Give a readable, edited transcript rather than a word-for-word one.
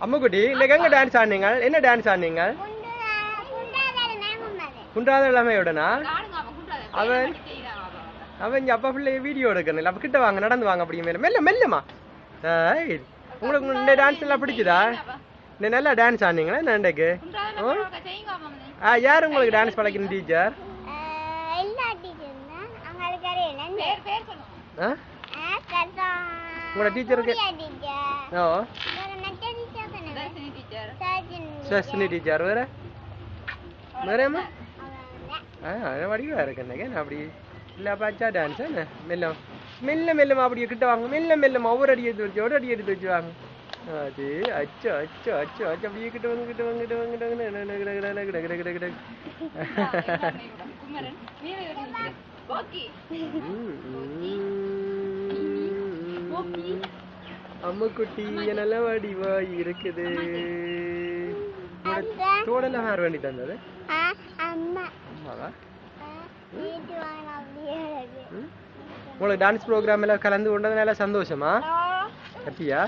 அம்முக்குட்டி இன்னைக்கு எங்க டான்ஸ் ஆடுனீங்க? என்ன டான்ஸ் ஆடுனீங்க? குன்றாத இளமையோடனா? அவன் அவன் இங்க அப்பா பிள்ளை வீடியோ எடுக்கணும். அப்ப கிட்ட வாங்க, நடந்து வாங்க. அப்படியே மேல மெல்ல மெல்லமா. உங்களுக்கு இந்த டான்ஸ் எல்லாம் பிடிக்குதா? நீ நல்லா டான்ஸ் ஆடுனீங்களா நண்டைக்கு? யார் உங்களுக்கு டான்ஸ் பழக்கின டீச்சர்? உங்களோட டீச்சருக்கு சஸ்னி டீச்சர் வேற வேறம்மா வடிவா இருக்கு அப்படி இல்லை பாச்சா டான்ஸ் என்ன மெல்ல மெல்ல மெல்லமா அப்படியே கிட்ட வாங்க மெல்ல மெல்லமா ஒவ்வொரு அடி எடுத்து வச்சு ஒரு அடி எடுத்து வச்சு வாங்க அது அச்சோ அச்சோ அச்சோ அச்சோ அப்படியே கிட்ட வாங்க கிட்ட வாங்க கிட்ட வாங்க கிட்ட அம்முக்குட்டி நல்ல வடிவா இருக்குது. தோடெல்லாம் வேற வேண்டி தந்தது அம்மாவா? உங்களுக்கு டான்ஸ் ப்ரோக்ராம் எல்லாம் கலந்து கொண்டதுனால சந்தோஷமா? ஹாப்பியா?